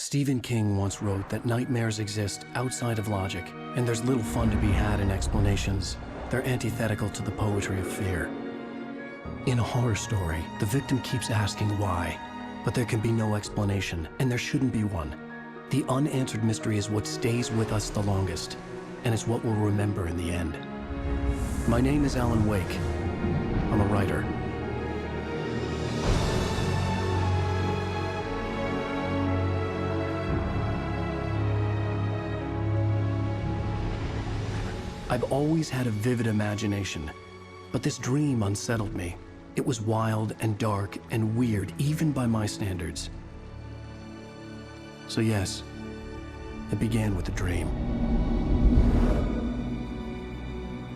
Stephen King once wrote that nightmares exist outside of logic, and there's little fun to be had in explanations. They're antithetical to the poetry of fear. In a horror story, the victim keeps asking why, but there can be no explanation, and there shouldn't be one. The unanswered mystery is what stays with us the longest, and it's what we'll remember in the end. My name is Alan Wake. I'm a writer. I've always had a vivid imagination, but this dream unsettled me. It was wild and dark and weird, even by my standards. So yes, it began with a dream.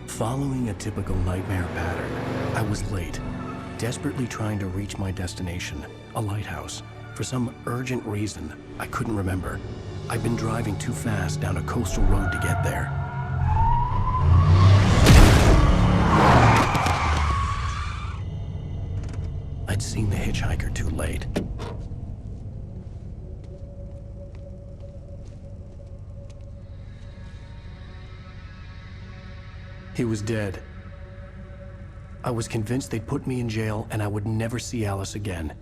Following a typical nightmare pattern, I was late, desperately trying to reach my destination, a lighthouse. For some urgent reason, I couldn't remember. I'd been driving too fast down a coastal road to get there. I'd seen the hitchhiker too late. He was dead. I was convinced they'd put me in jail and I would never see Alice again.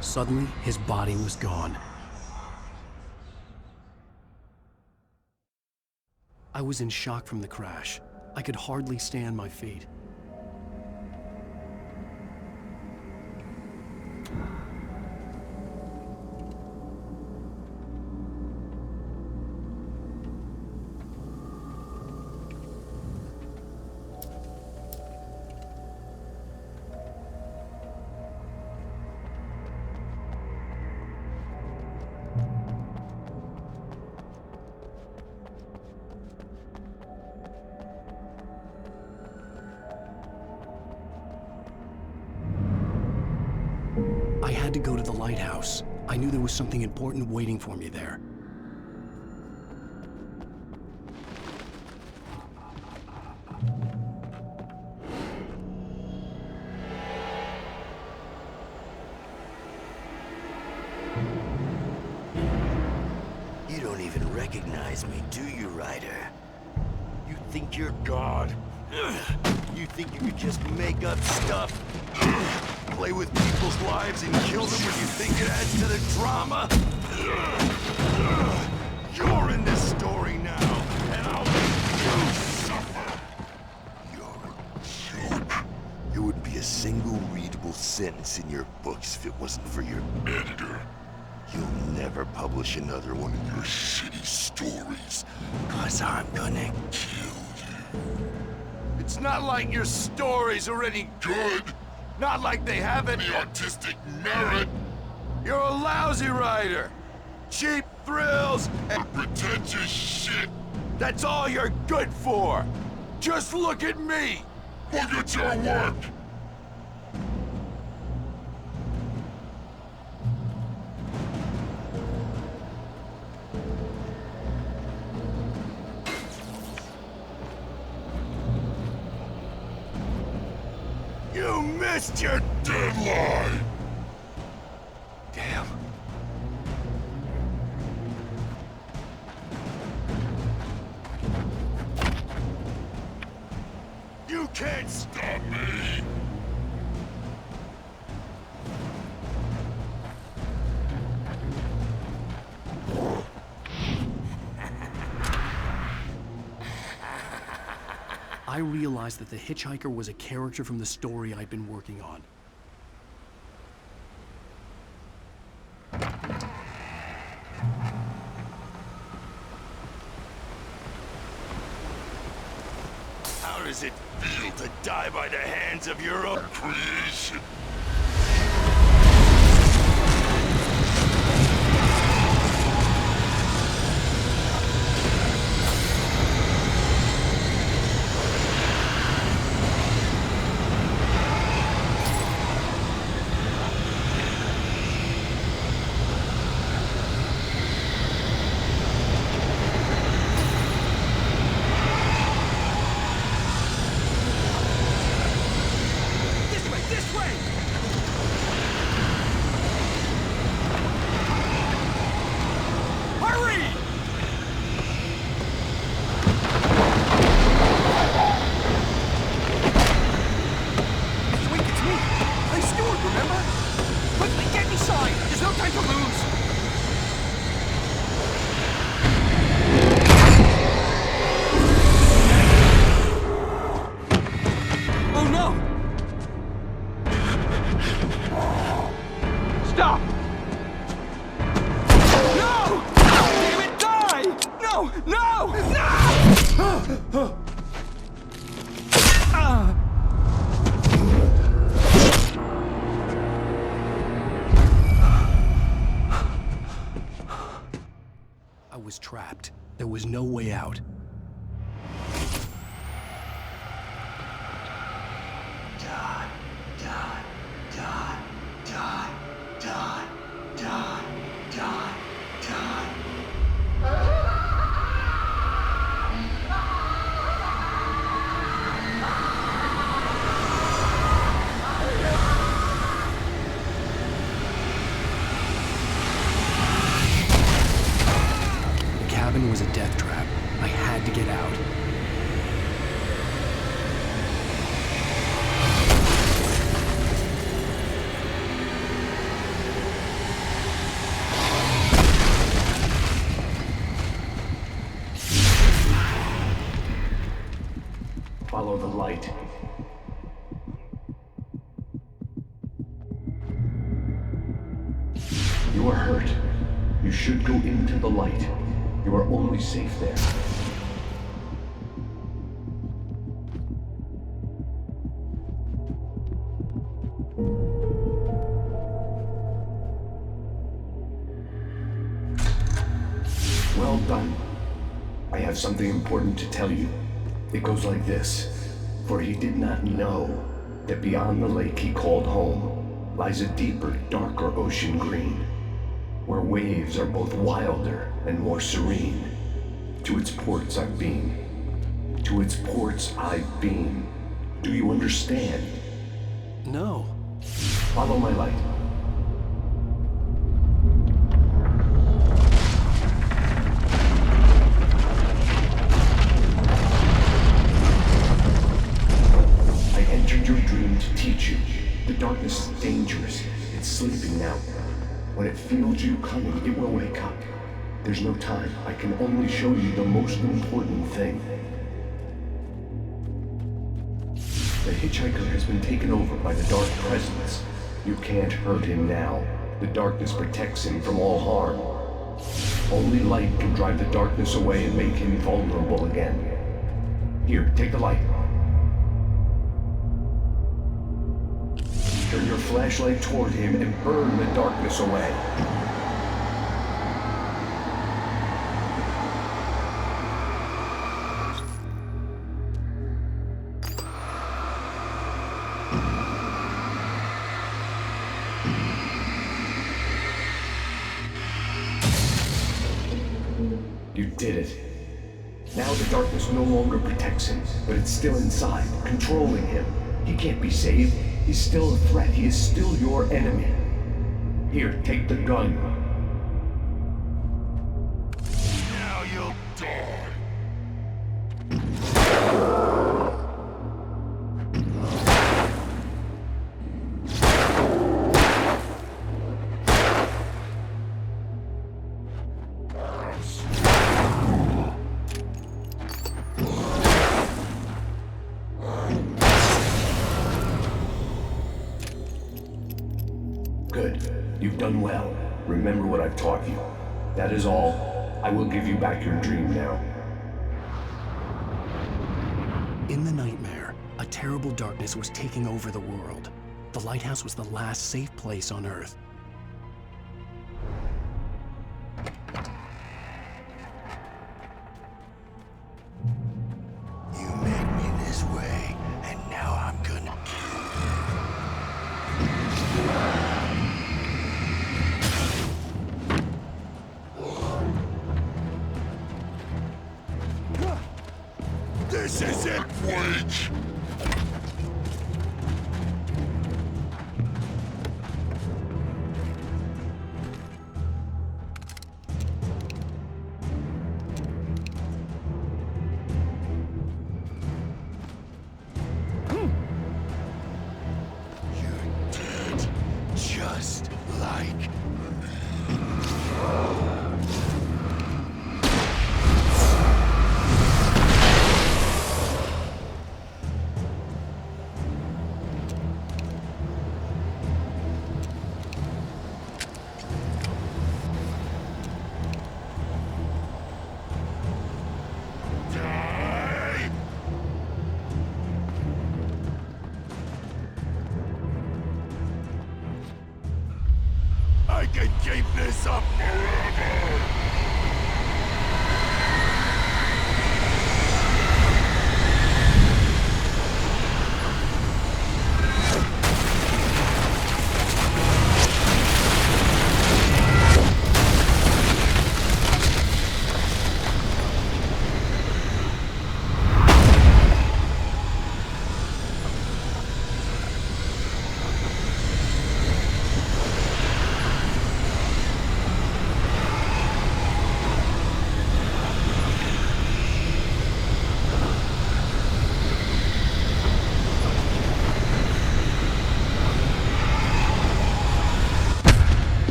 Suddenly, his body was gone. I was in shock from the crash. I could hardly stay on my feet. I had to go to the lighthouse. I knew there was something important waiting for me there. You don't even recognize me, do you, Ryder? You think you're God? You think you could just make up stuff? Play with people's lives and kill them when you think it adds to the drama? You're in this story now, and I'll make you suffer. You're a joke. There wouldn't be a single readable sentence in your books if it wasn't for your editor. You'll never publish another one of your shitty stories, 'cause I'm gonna kill you. It's not like your stories are any good. Not like they have any artistic merit. You're a lousy writer. Cheap thrills and pretentious shit. That's all you're good for. Just look at me. Look at your work. You missed your deadline! Damn. You can't stop me! I realized that the hitchhiker was a character from the story I'd been working on. How does it feel to die by the hands of your own creation? There was no way out. The cabin was a death trap. I had to get out. Follow the light. You are hurt. You should go into the light. You are only safe there. Well done. I have something important to tell you. It goes like this. For he did not know that beyond the lake he called home lies a deeper, darker ocean green, where waves are both wilder and more serene. To its ports I've been. To its ports I've been. Do you understand? No. Follow my light. I entered your dream to teach you. The darkness is dangerous. It's sleeping now. When it feels you coming, it will wake up. There's no time. I can only show you the most important thing. The hitchhiker has been taken over by the dark presence. You can't hurt him now. The darkness protects him from all harm. Only light can drive the darkness away and make him vulnerable again. Here, take the light. Turn your flashlight toward him and burn the darkness away. You did it. Now the darkness no longer protects him, but it's still inside, controlling him. He can't be saved. He's still a threat. He is still your enemy. Here, take the gun. Now you'll die. Good. You've done well. Remember what I've taught you. That is all. I will give you back your dream now. In the nightmare, a terrible darkness was taking over the world. The lighthouse was the last safe place on Earth. You made me this way, and now I'm gonna This is it, wait! You're dead, just like I can keep this up forever!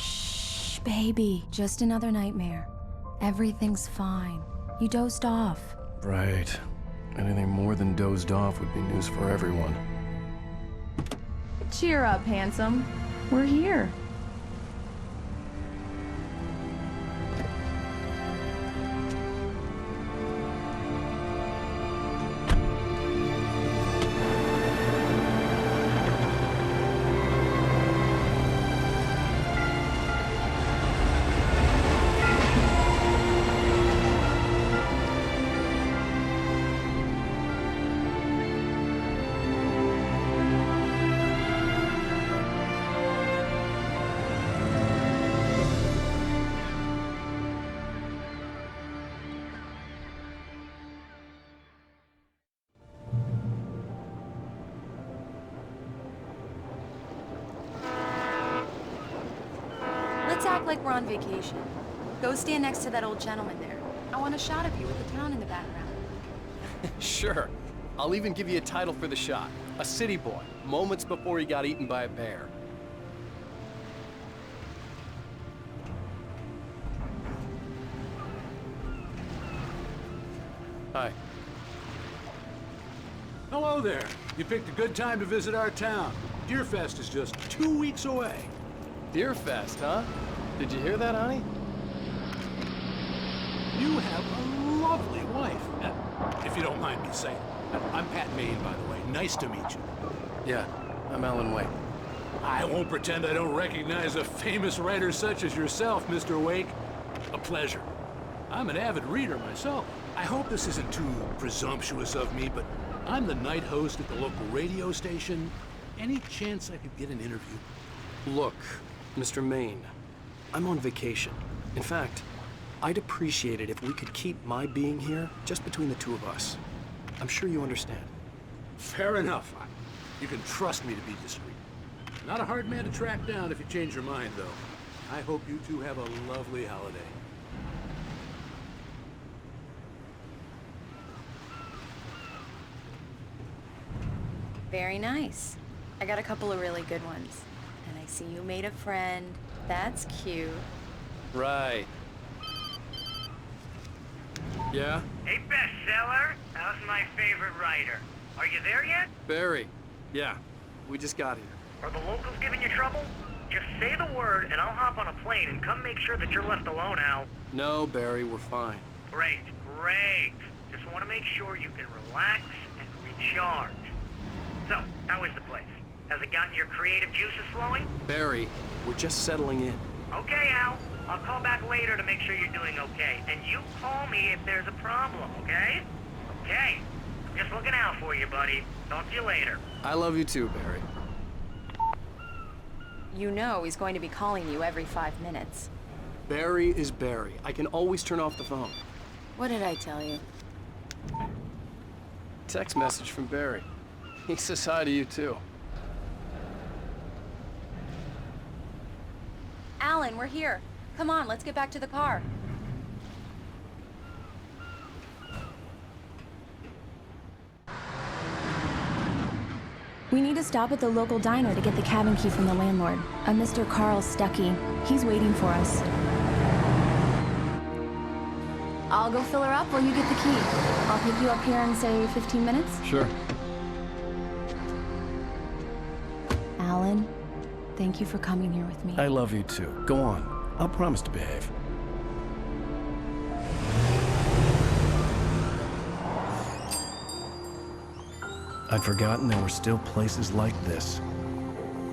Shh, baby. Just another nightmare. Everything's fine. You dozed off. Right. Anything more than dozed off would be news for everyone. Cheer up, handsome. We're here. Let's act like we're on vacation. Go stand next to that old gentleman there. I want a shot of you with the town in the background. Sure. I'll even give you a title for the shot. A city boy, moments before he got eaten by a bear. Hi. Hello there. You picked a good time to visit our town. Deerfest is just 2 weeks away. Deerfest, huh? Did you hear that, honey? You have a lovely wife. If you don't mind me saying. I'm Pat Maine, by the way. Nice to meet you. Yeah, I'm Alan Wake. I won't pretend I don't recognize a famous writer such as yourself, Mr. Wake. A pleasure. I'm an avid reader myself. I hope this isn't too presumptuous of me, but I'm the night host at the local radio station. Any chance I could get an interview? Look, Mr. Maine, I'm on vacation. In fact, I'd appreciate it if we could keep my being here just between the two of us. I'm sure you understand. Fair enough. You can trust me to be discreet. Not a hard man to track down if you change your mind, though. I hope you two have a lovely holiday. Very nice. I got a couple of really good ones. And I see you made a friend. That's cute. Right. Yeah? Hey, bestseller, how's my favorite writer? Are you there yet? Barry. Yeah, we just got here. Are the locals giving you trouble? Just say the word and I'll hop on a plane and come make sure that you're left alone, Al. No, Barry, we're fine. Great, great. Just want to make sure you can relax and recharge. So, how is the place? Has it gotten your creative juices flowing? Barry, we're just settling in. Okay, Al. I'll call back later to make sure you're doing okay. And you call me if there's a problem, okay? Okay. Just looking out for you, buddy. Talk to you later. I love you too, Barry. You know he's going to be calling you every 5 minutes. Barry is Barry. I can always turn off the phone. What did I tell you? Text message from Barry. He says hi to you too. Alan, we're here. Come on, let's get back to the car. We need to stop at the local diner to get the cabin key from the landlord, a Mr. Carl Stuckey. He's waiting for us. I'll go fill her up while you get the key. I'll pick you up here in, say, 15 minutes? Sure. Alan, thank you for coming here with me. I love you too. Go on. I'll promise to behave. I'd forgotten there were still places like this.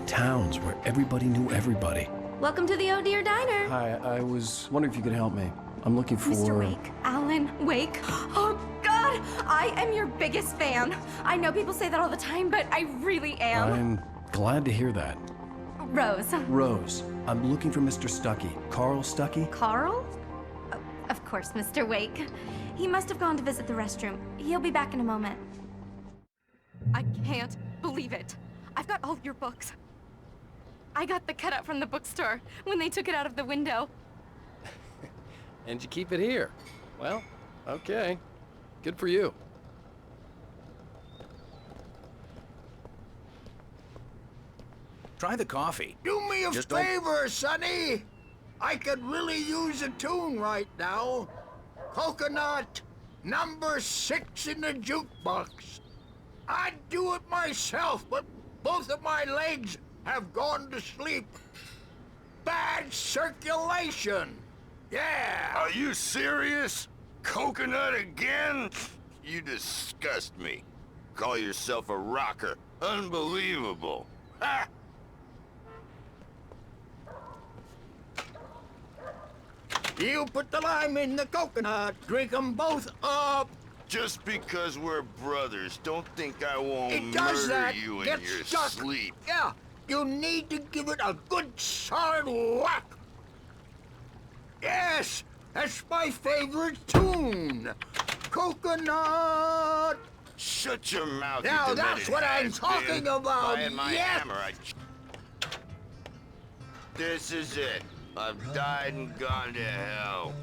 Towns where everybody knew everybody. Welcome to the Oh Dear Diner. Hi, I was wondering if you could help me. I'm looking for... Mr. Wake. Alan Wake. Oh, God! I am your biggest fan. I know people say that all the time, but I really am. I'm glad to hear that. Rose. Rose, I'm looking for Mr. Stuckey. Carl Stuckey? Carl? Of course, Mr. Wake. He must have gone to visit the restroom. He'll be back in a moment. I can't believe it. I've got all your books. I got the cutout from the bookstore when they took it out of the window. And you keep it here. Well, okay. Good for you. Try the coffee. Do me a Just don't- favor, Sonny. I could really use a tune right now. Coconut, number 6 in the jukebox. I'd do it myself, but both of my legs have gone to sleep. Bad circulation. Yeah. Are you serious? Coconut again? You disgust me. Call yourself a rocker. Unbelievable. Ha! You put the lime in the coconut. Drink them both up. Just because we're brothers, don't think I won't It does murder that. you in Get your stuck. sleep. Yeah. You need to give it a good solid whack. Yes, that's my favorite tune. Coconut. Shut your mouth, you Now that's demented what I'm has-been. talking about. If I had my Yes. hammer, This is it. I've died and gone to hell.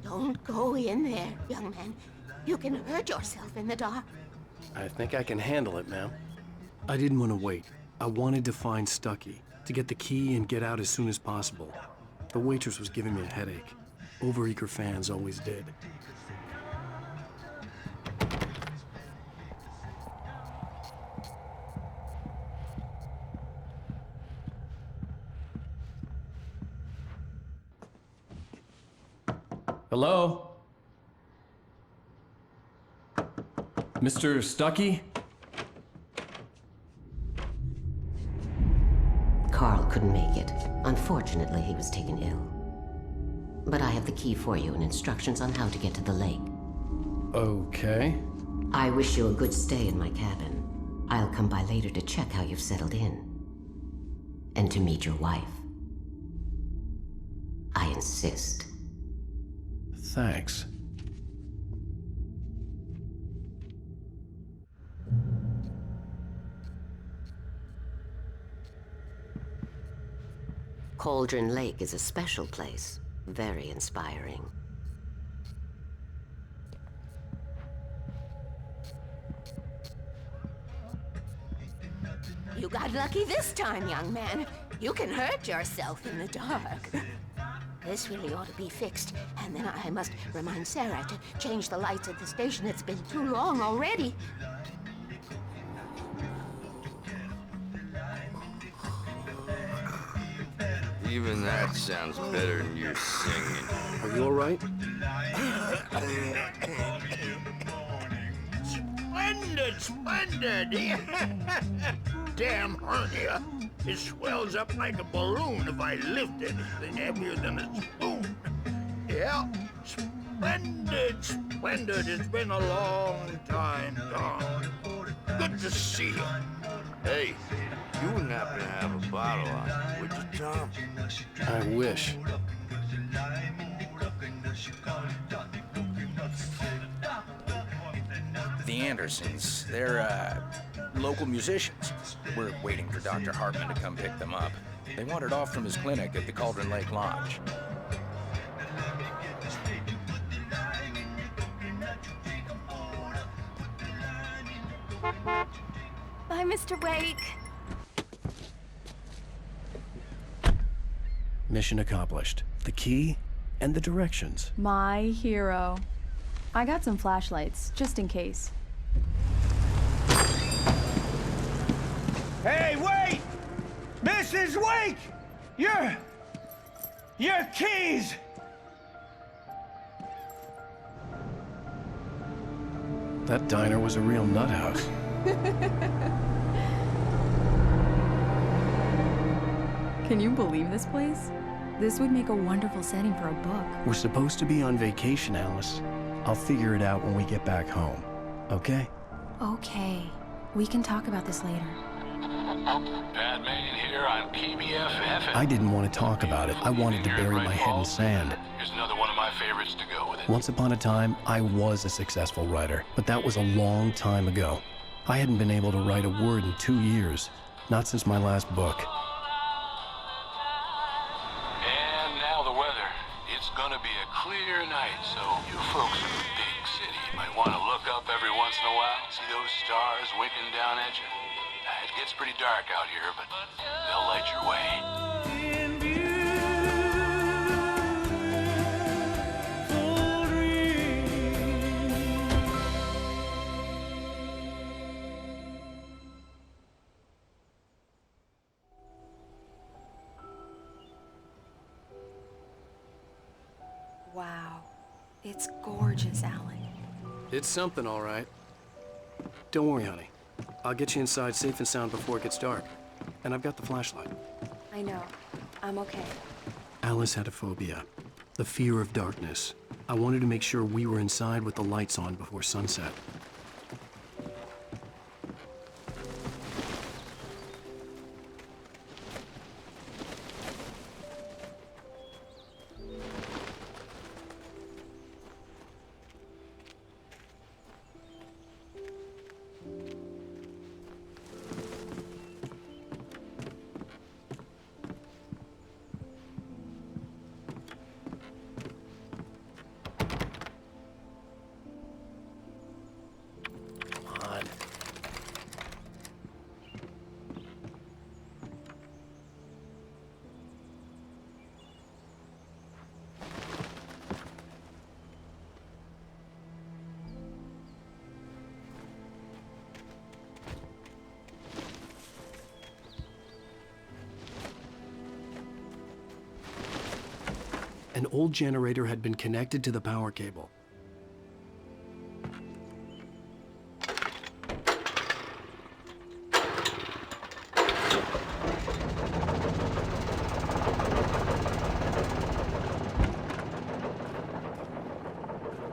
Don't go in there, young man. You can hurt yourself in the dark. I think I can handle it, ma'am. I didn't want to wait. I wanted to find Stucky, to get the key and get out as soon as possible. The waitress was giving me a headache. Overeager fans always did. Hello? Mr. Stucky? Carl couldn't make it. Unfortunately, he was taken ill. But I have the key for you and instructions on how to get to the lake. Okay. I wish you a good stay in my cabin. I'll come by later to check how you've settled in. And to meet your wife. I insist. Thanks. Cauldron Lake is a special place. Very inspiring. You got lucky this time, young man. You can hurt yourself in the dark. This really ought to be fixed, and then I must remind Sarah to change the lights at the station. It's been too long already. Even that sounds better than your singing. Are you all right? Splendid, splendid. Damn hernia. It swells up like a balloon if I lift anything heavier than a spoon. Yeah, splendid, splendid. It's been a long time gone. Good to see you. Hey, you wouldn't happen to have a bottle on you, would you, Tom? I wish. The Andersons, they're, local musicians. We're waiting for Dr. Hartman to come pick them up. They wandered off from his clinic at the Cauldron Lake Lodge. Bye, Mr. Wake. Mission accomplished. The key and the directions. My hero. I got some flashlights, just in case. Hey, wait! Mrs. Wake! Your keys! That diner was a real nut house. Can you believe this place? This would make a wonderful setting for a book. We're supposed to be on vacation, Alice. I'll figure it out when we get back home. Okay? Okay. We can talk about this later. Bad man here on KBFF. I didn't want to talk about it. I wanted to bury my head in sand. Here's another one of my favorites to go with it. Once upon a time, I was a successful writer, but that was a long time ago. I hadn't been able to write a word in 2 years. Not since my last book. And now the weather. It's gonna be a clear night, so you folks in the big city You might want to look up every once in a while, see those stars winking down at you. It gets pretty dark out here, but they'll light your way. Wow. It's gorgeous, Alan. It's something, all right. Don't worry, honey. I'll get you inside safe and sound before it gets dark. And I've got the flashlight. I know. I'm okay. Alice had a phobia. The fear of darkness. I wanted to make sure we were inside with the lights on before sunset. An old generator had been connected to the power cable.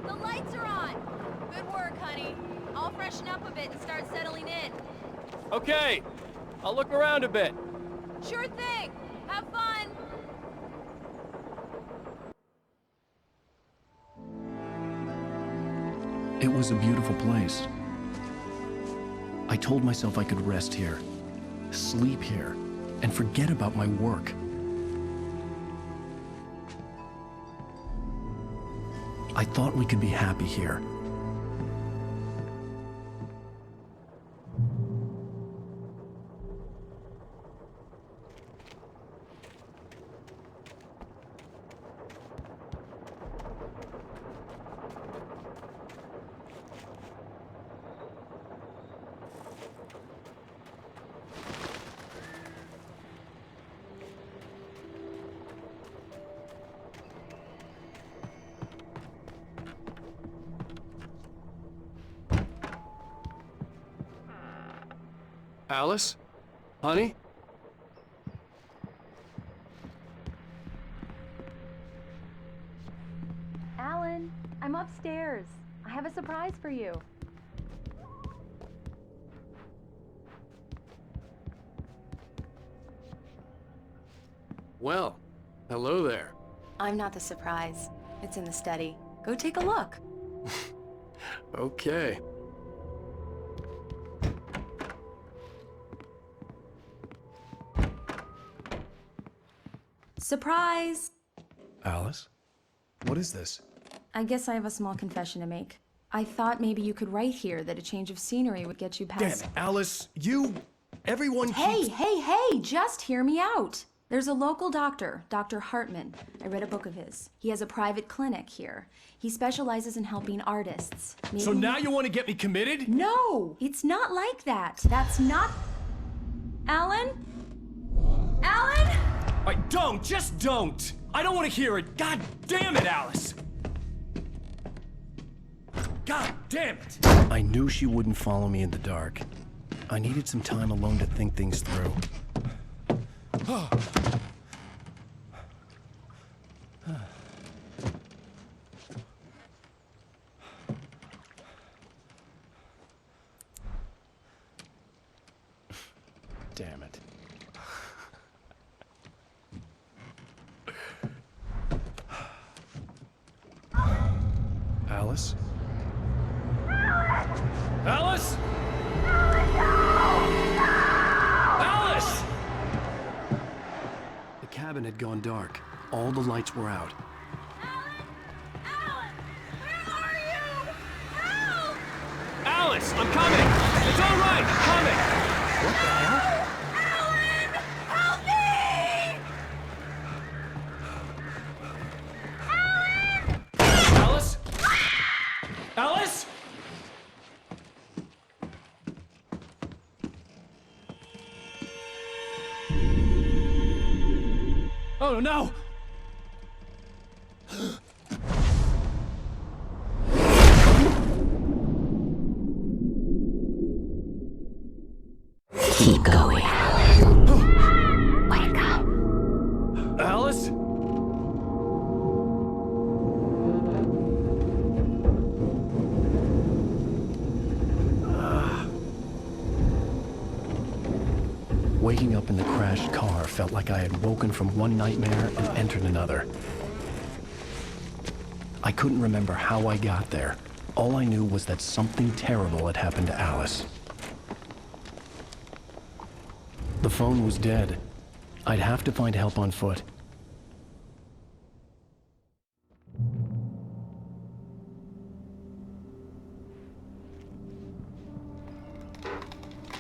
The lights are on! Good work, honey. I'll freshen up a bit and start settling in. Okay, I'll look around a bit. Sure thing! Have fun! It was a beautiful place. I told myself I could rest here, sleep here, and forget about my work. I thought we could be happy here. Alice? Honey? Alan, I'm upstairs. I have a surprise for you. Well, hello there. I'm not the surprise. It's in the study. Go take a look. Okay. Surprise! Alice? What is this? I guess I have a small confession to make. I thought maybe you could write here that a change of scenery would get you past— Damn it, Alice, everyone Hey, hey, just hear me out. There's a local doctor, Dr. Hartman. I read a book of his. He has a private clinic here. He specializes in helping artists. So now you want to get me committed? No, it's not like that. That's not— Alan? Alan? Just don't! I don't want to hear it! God damn it, Alice! God damn it! I knew she wouldn't follow me in the dark. I needed some time alone to think things through. Damn it. Alice? Alice? Alice! The cabin had gone dark. All the lights were out. Alan! Alan! Where are you? once. I'm coming. It's all right. I'm coming. What the hell? Alice? Alice? Oh no! Keep going. Wake up. Alice? Waking up in the crashed car felt like I had woken from one nightmare and entered another. I couldn't remember how I got there. All I knew was that something terrible had happened to Alice. The phone was dead. I'd have to find help on foot.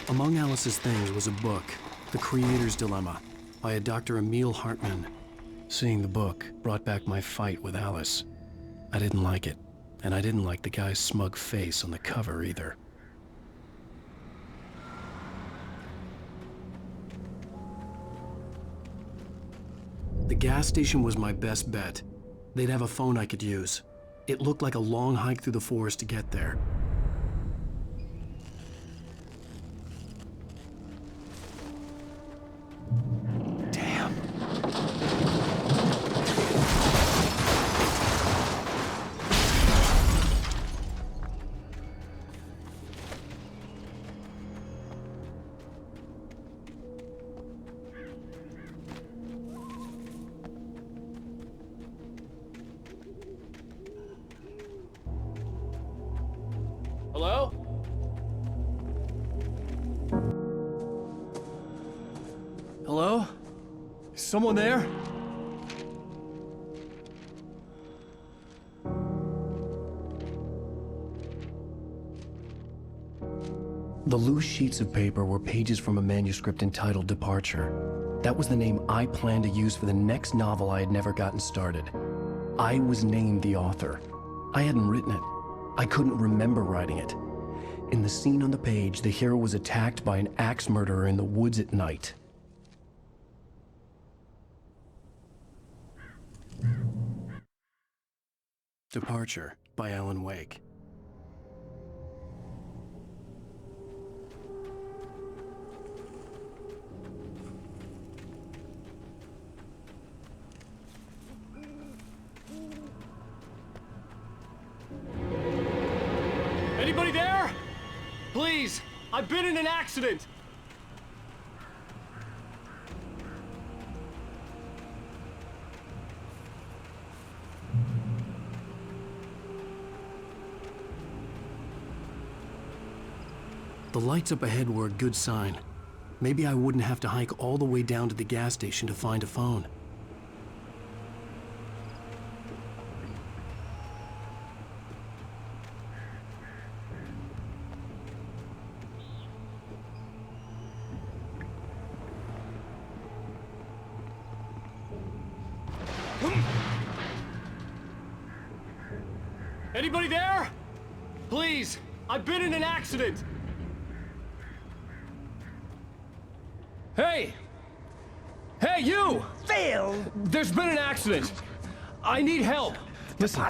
Among Alice's things was a book, The Creator's Dilemma, by a Dr. Emil Hartman. Seeing the book brought back my fight with Alice. I didn't like it, and I didn't like the guy's smug face on the cover either. The gas station was my best bet. They'd have a phone I could use. It looked like a long hike through the forest to get there. Hello? Hello? Is someone there? The loose sheets of paper were pages from a manuscript entitled Departure. That was the name I planned to use for the next novel I had never gotten started. I was named the author. I hadn't written it. I couldn't remember writing it. In the scene on the page, the hero was attacked by an axe murderer in the woods at night. Departure by Alan Wake. Anybody there? Please, I've been in an accident. The lights up ahead were a good sign. Maybe I wouldn't have to hike all the way down to the gas station to find a phone. Anybody there? Please, I've been in an accident. Hey! Hey, you! Phil! There's been an accident. I need help. Listen,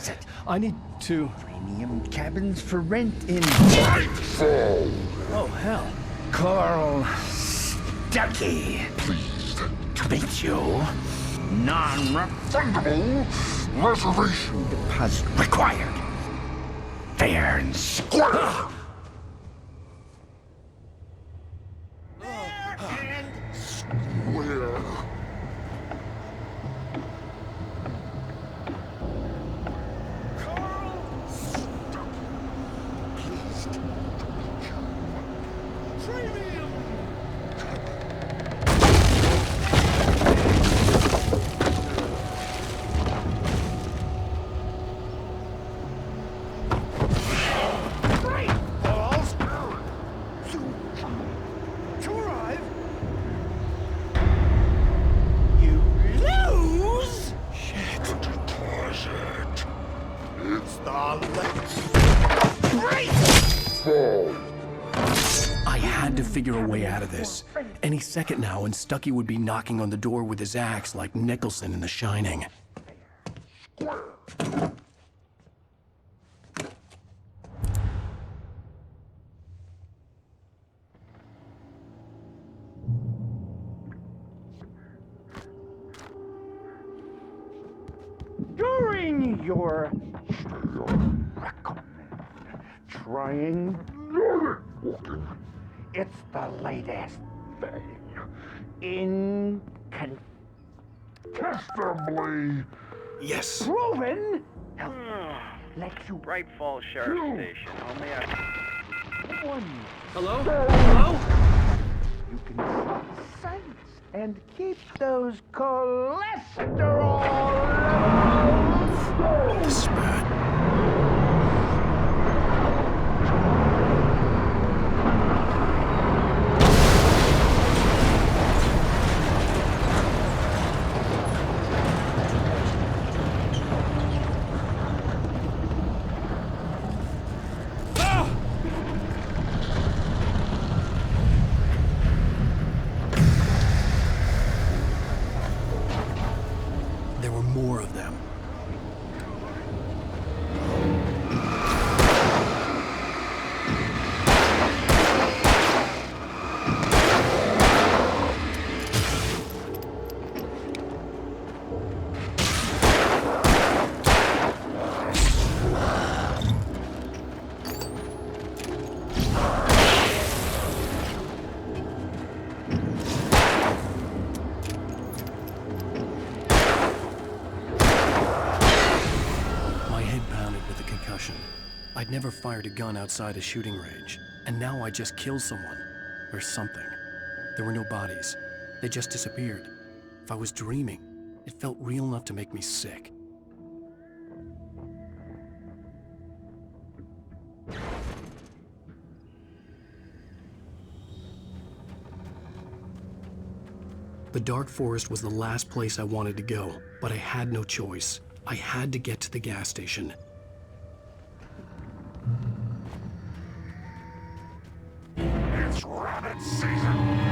I need to... Premium cabins for rent in... Nightfall! Oh, hell. Carl Stuckey. Pleased To meet you. non-refundable reservation Deposit required. Fair and square. Where? I had to figure a way out of this. Any second now, and Stucky would be knocking on the door with his axe like Nicholson in The Shining. During your recommend trying it's the latest thing. Incontestably yes. Proven. Let you Bright Falls Sheriff Station. Only one. Hello? Hello? You can drop sights and keep those cholesterol levels. Spat. There were more of them. I'd never fired a gun outside a shooting range, and now I just killed someone. Or something. There were no bodies. They just disappeared. If I was dreaming, it felt real enough to make me sick. The dark forest was the last place I wanted to go, but I had no choice. I had to get to the gas station. It's rabbit season.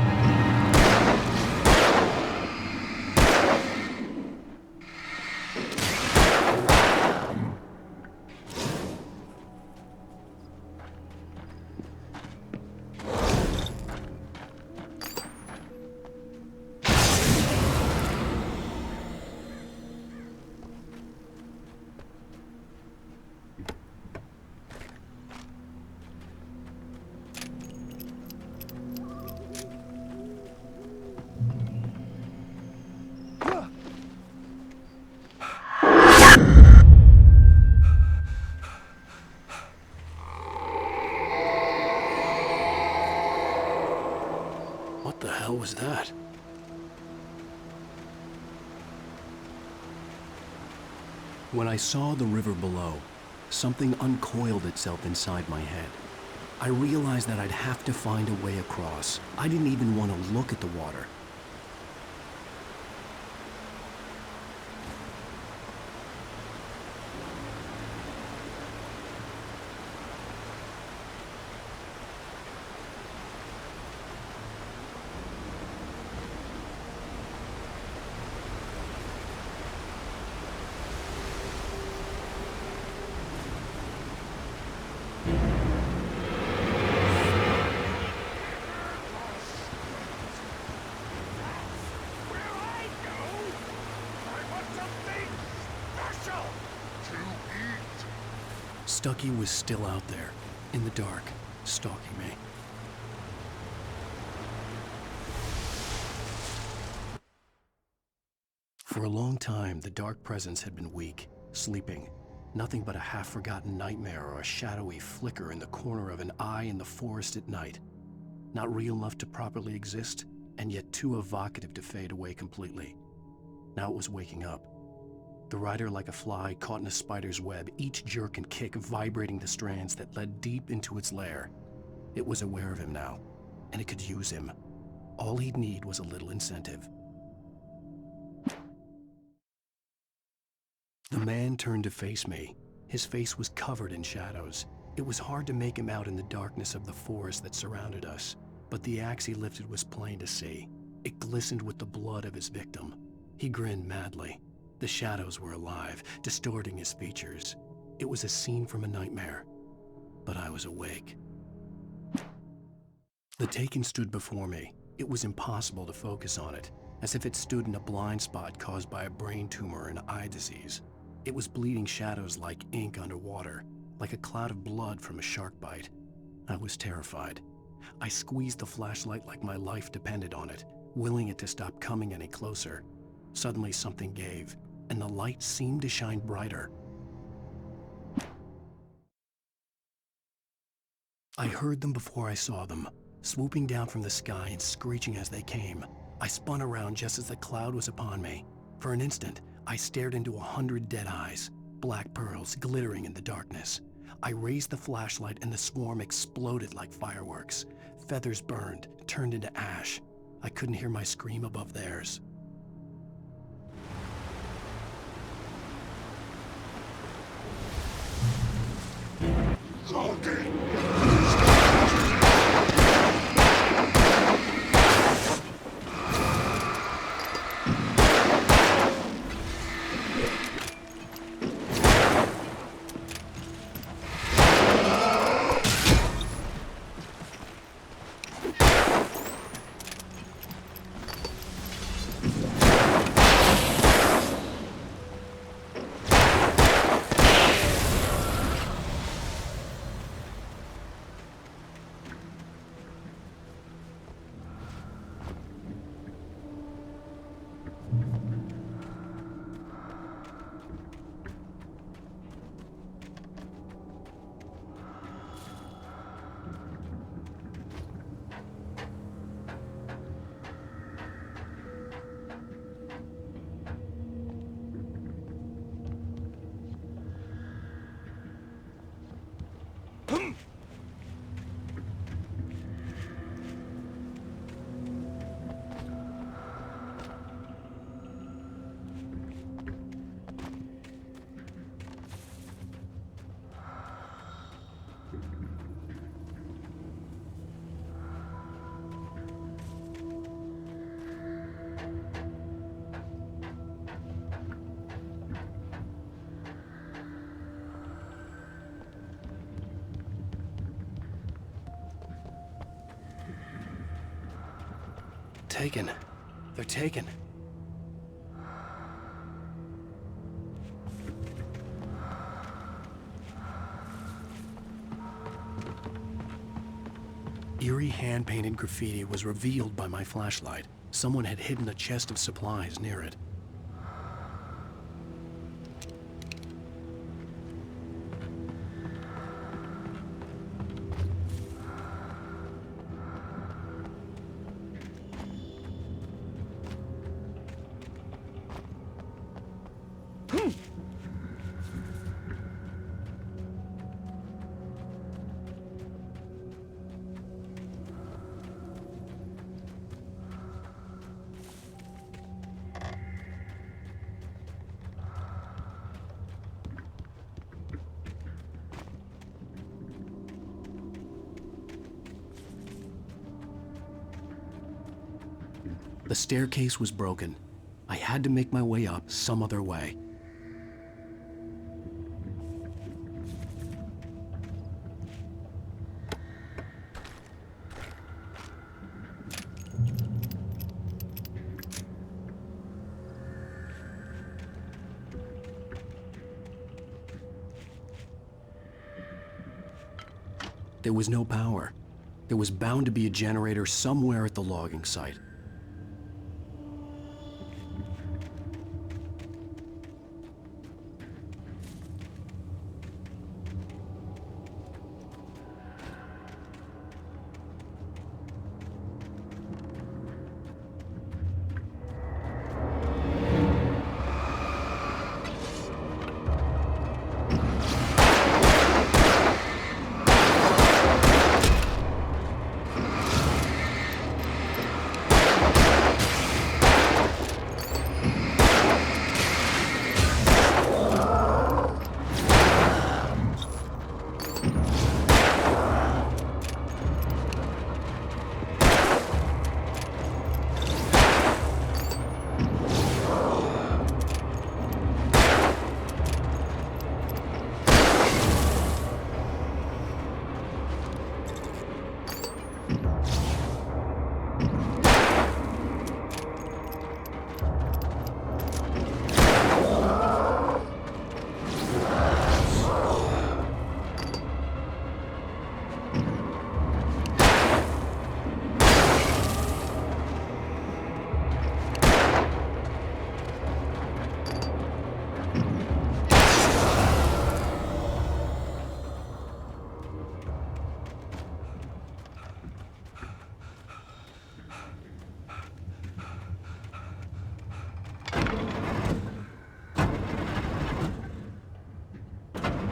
What the hell was that? When I saw the river below, something uncoiled itself inside my head. I realized that I'd have to find a way across. I didn't even want to look at the water. Stucky was still out there, in the dark, stalking me. For a long time, the dark presence had been weak, sleeping. Nothing but a half-forgotten nightmare or a shadowy flicker in the corner of an eye in the forest at night. Not real enough to properly exist, and yet too evocative to fade away completely. Now it was waking up. The rider like a fly caught in a spider's web, each jerk and kick vibrating the strands that led deep into its lair. It was aware of him now, and it could use him. All he'd need was a little incentive. The man turned to face me, His face was covered in shadows. It was hard to make him out in the darkness of the forest that surrounded us, but the axe he lifted was plain to see. It glistened with the blood of his victim. He grinned madly. The shadows were alive, distorting his features. It was a scene from a nightmare, but I was awake. The Taken stood before me. It was impossible to focus on it, as if it stood in a blind spot caused by a brain tumor and eye disease. It was bleeding shadows like ink underwater, like a cloud of blood from a shark bite. I was terrified. I squeezed the flashlight like my life depended on it, willing it to stop coming any closer. Suddenly something gave, and the light seemed to shine brighter. I heard them before I saw them, swooping down from the sky and screeching as they came. I spun around just as the cloud was upon me. For an instant, I stared into 100 dead eyes, black pearls glittering in the darkness. I raised the flashlight and the swarm exploded like fireworks. Feathers burned, turned into ash. I couldn't hear my scream above theirs. Taken. They're taken. Eerie hand-painted graffiti was revealed by my flashlight. Someone had hidden a chest of supplies near it. The staircase was broken. I had to make my way up some other way. There was no power. There was bound to be a generator somewhere at the logging site.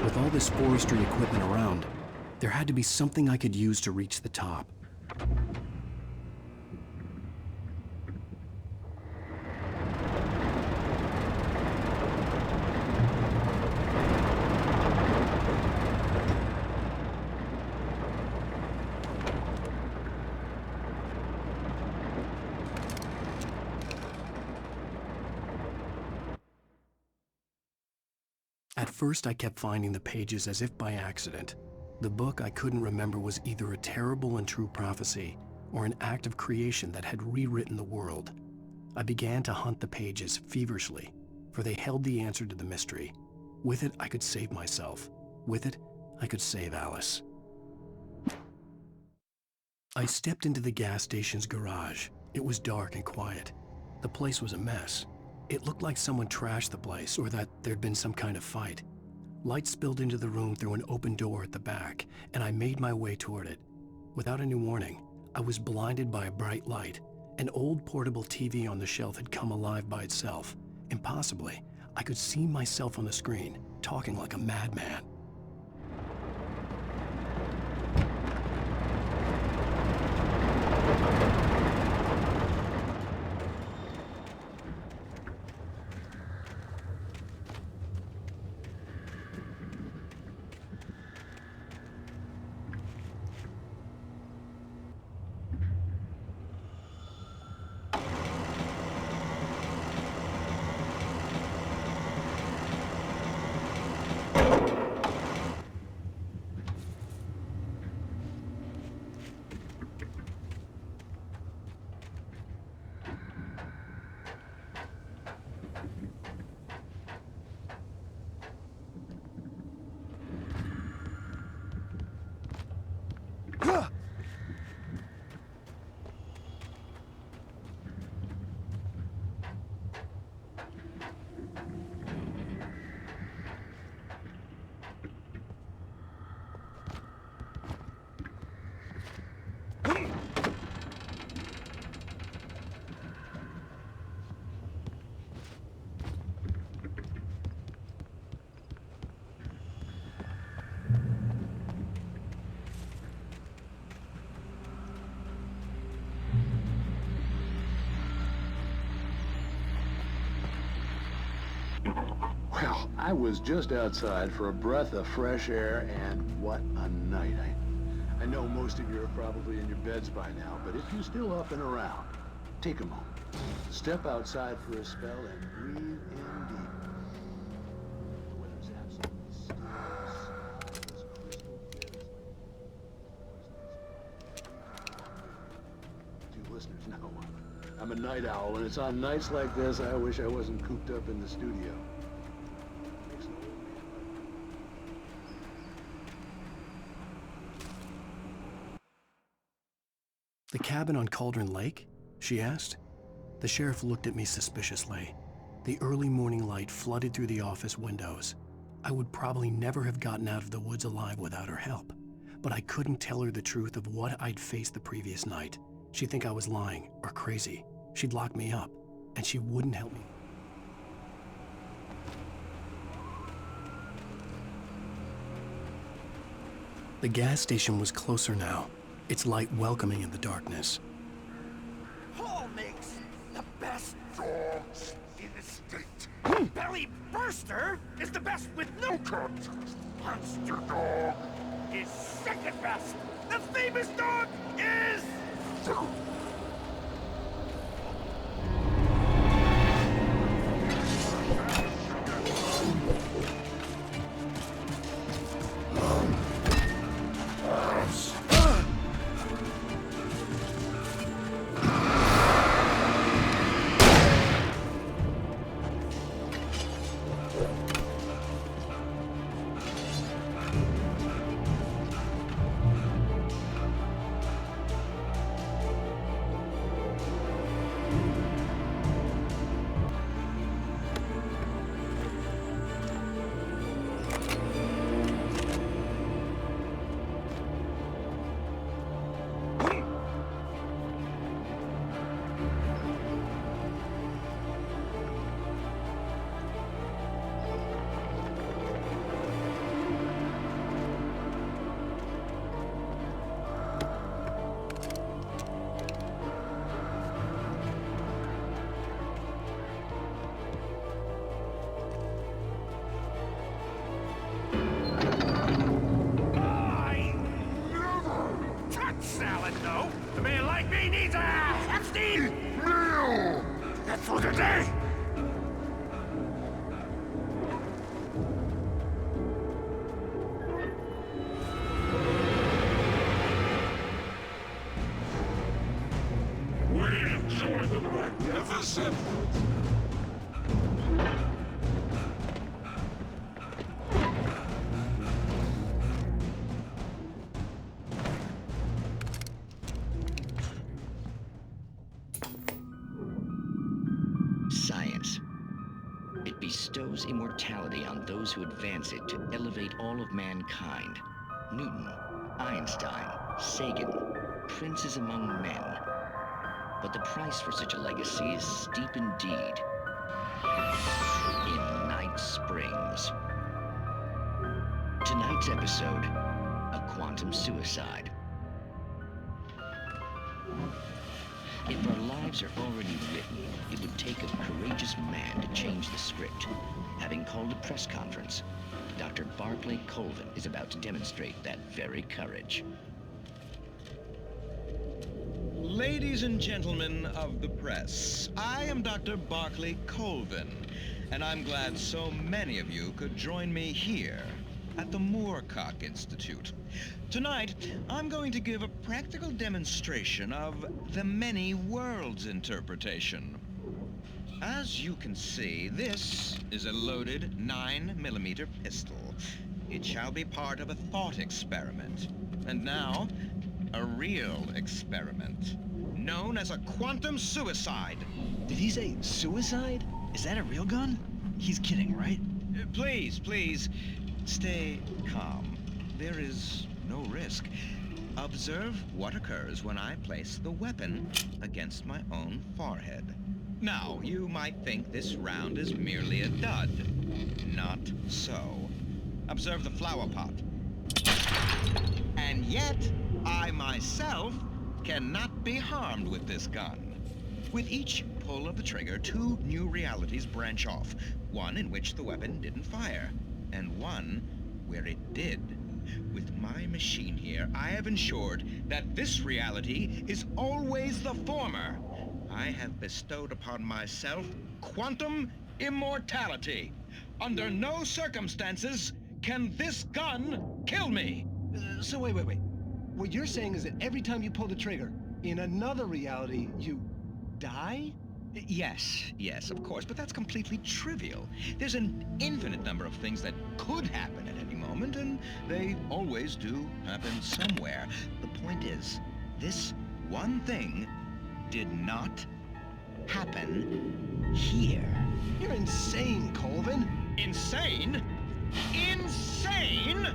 With all this forestry equipment around, there had to be something I could use to reach the top. At first, I kept finding the pages as if by accident. The book I couldn't remember was either a terrible and true prophecy or an act of creation that had rewritten the world. I began to hunt the pages feverishly, for they held the answer to the mystery. With it, I could save myself. With it, I could save Alice. I stepped into the gas station's garage. It was dark and quiet. The place was a mess. It looked like someone trashed the place or that there'd been some kind of fight. Light spilled into the room through an open door at the back, and I made my way toward it. Without any warning, I was blinded by a bright light. An old portable TV on the shelf had come alive by itself. Impossibly, I could see myself on the screen, talking like a madman. Well, I was just outside for a breath of fresh air, and what a night. I know most of you are probably in your beds by now, but if you're still up and around, take a moment. Step outside for a spell and breathe in deep. The weather's absolutely still. The sky is crystal clear. You listeners know I'm a night owl, and it's on nights like this I wish I wasn't cooped up in the studio. The cabin on Cauldron Lake? She asked. The sheriff looked at me suspiciously. The early morning light flooded through the office windows. I would probably never have gotten out of the woods alive without her help, but I couldn't tell her the truth of what I'd faced the previous night. She'd think I was lying or crazy. She'd lock me up, and she wouldn't help me. The gas station was closer now, its light welcoming in the darkness. Paul makes the best dogs in the state. Belly Burster is the best with no context. Monster dog. second best. The famous dog is... salad, no. A man like me needs a hefty meal. That's for today. We enjoy the magnificent. Science. It bestows immortality on those who advance it to elevate all of mankind. Newton, Einstein, Sagan, princes among men. But the price for such a legacy is steep indeed. In Night Springs. Tonight's episode, a quantum suicide. If our lives are already written, it would take a courageous man to change the script. Having called a press conference, Dr. Barclay Colvin is about to demonstrate that very courage. Ladies and gentlemen of the press, I am Dr. Barclay Colvin, and I'm glad so many of you could join me here at the Moorcock Institute. Tonight, I'm going to give a practical demonstration of the many worlds interpretation. As you can see, this is a loaded 9mm pistol. It shall be part of a thought experiment. And now, a real experiment, known as a quantum suicide. Did he say suicide? Is that a real gun? He's kidding, right? Please, stay calm. There is no risk. Observe what occurs when I place the weapon against my own forehead. Now, you might think this round is merely a dud. Not so. Observe the flower pot. And yet, I myself cannot be harmed with this gun. With each pull of the trigger, two new realities branch off. One in which the weapon didn't fire, and one where it did. With my machine here, I have ensured that this reality is always the former. I have bestowed upon myself quantum immortality. Under no circumstances can this gun kill me. So wait. What you're saying is that every time you pull the trigger, in another reality, you die? Yes, of course, but that's completely trivial. There's an infinite number of things that could happen at any moment, and they always do happen somewhere. The point is, this one thing did not happen here. You're insane, Colvin. Insane? Insane?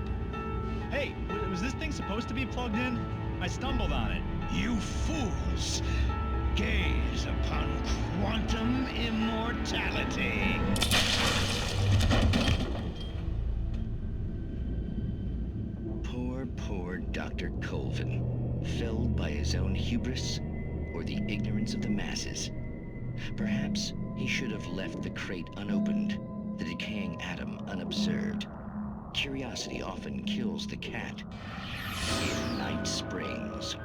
Hey, was this thing supposed to be plugged in? I stumbled on it. You fools! Gaze upon quantum immortality. Poor Dr. Colvin, felled by his own hubris or the ignorance of the masses. Perhaps he should have left the crate unopened, the decaying atom unobserved. Curiosity often kills the cat. in Night Springs.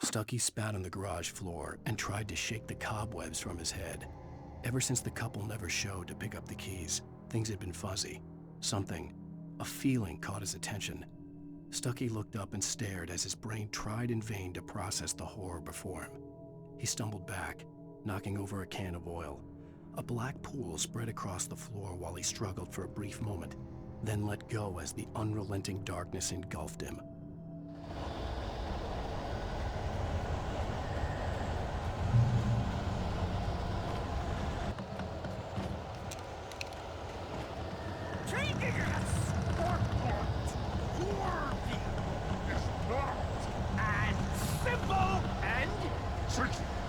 Stucky spat on the garage floor and tried to shake the cobwebs from his head. Ever since the couple never showed to pick up the keys, things had been fuzzy. Something, a feeling caught his attention. Stucky looked up and stared as his brain tried in vain to process the horror before him. He stumbled back, knocking over a can of oil. A black pool spread across the floor while he struggled for a brief moment, then let go as the unrelenting darkness engulfed him.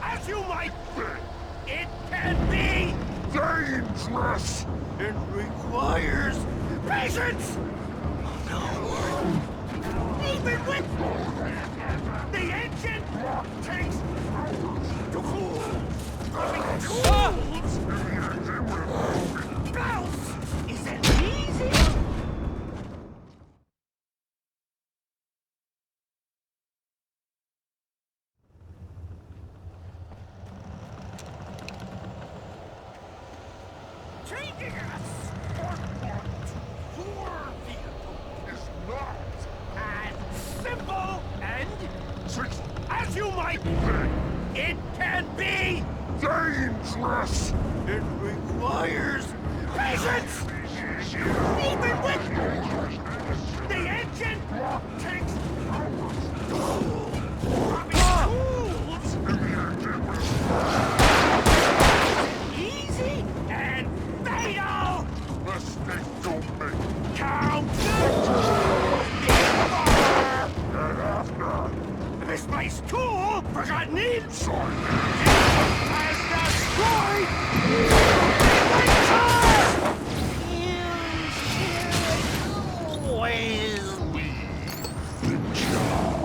As you might think, it can be dangerous. It requires patience. Oh no. Even with the engine takes to cool. Tools. Blouse isn't easy. Changing a sport part to your vehicle is not as simple and tricky as you might think. It can be dangerous. It requires patience. Even with the engine takes tools. Easy and fatal. Mistake don't make. Count and after misplaced tool forgotten inside has destroyed. Always leave the job.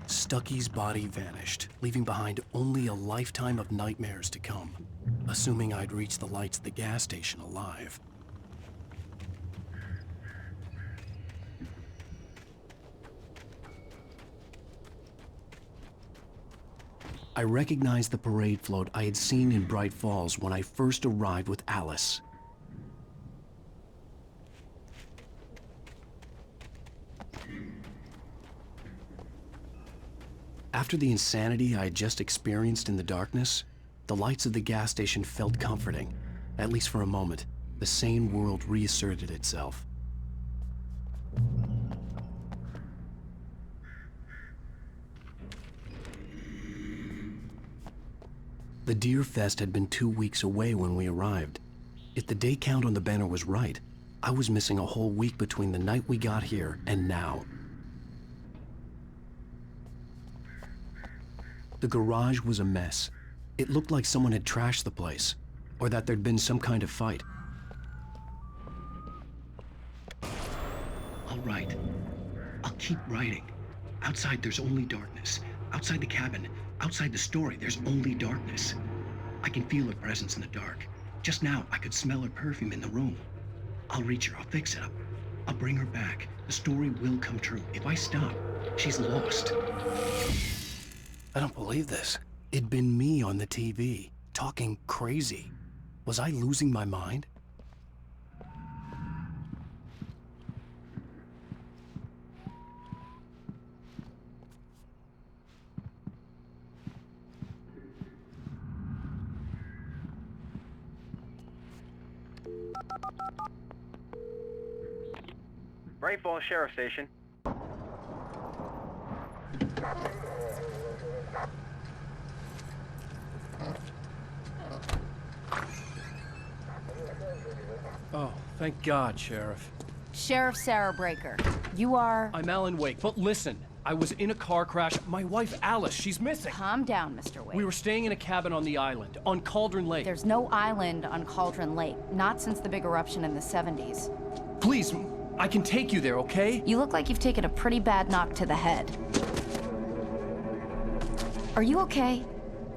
Stucky's body vanished, leaving behind only a lifetime of nightmares to come, assuming I'd reached the lights at the gas station alive. I recognized the parade float I had seen in Bright Falls when I first arrived with Alice. After the insanity I had just experienced in the darkness, the lights of the gas station felt comforting. At least for a moment, the sane world reasserted itself. The Deer Fest had been 2 weeks away when we arrived. If the day count on the banner was right, I was missing a whole week between the night we got here and now. The garage was a mess. It looked like someone had trashed the place, or that there'd been some kind of fight. All right. I'll keep writing. Outside, there's only darkness. Outside the cabin, outside the story, there's only darkness. I can feel her presence in the dark. Just now, I could smell her perfume in the room. I'll reach her. I'll fix it up. I'll bring her back. The story will come true. If I stop, She's lost. I don't believe this. It'd been me on the TV, talking crazy. Was I losing my mind? Bright Falls Sheriff Station. Oh, thank God, Sheriff. Sheriff Sarah Breaker. You are... I'm Alan Wake, but listen. I was in a car crash. My wife, Alice, she's missing. Calm down, Mr. Wake. We were staying in a cabin on the island, on Cauldron Lake. There's no island on Cauldron Lake. Not since the big eruption in the 70s. Please, I can take you there, okay? You look like you've taken a pretty bad knock to the head. Are you okay?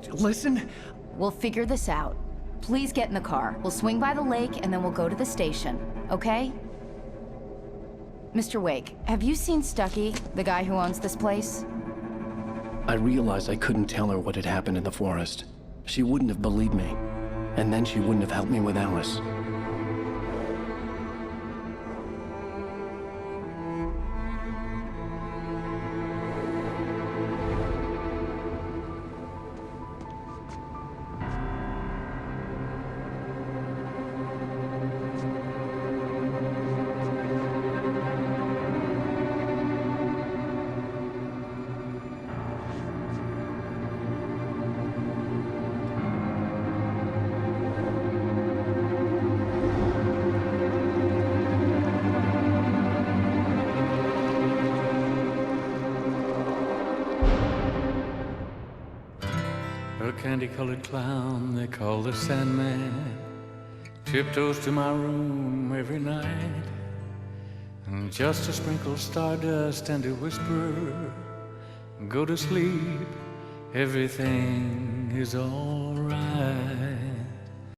Listen. We'll figure this out. Please get in the car. We'll swing by the lake and then we'll go to the station, okay? Mr. Wake, have you seen Stucky, the guy who owns this place? I realized I couldn't tell her what had happened in the forest. She wouldn't have believed me. And then she wouldn't have helped me with Alice. A candy-colored clown they call the Sandman tiptoes to my room every night, and just to sprinkle stardust and to whisper, go to sleep, everything is all right.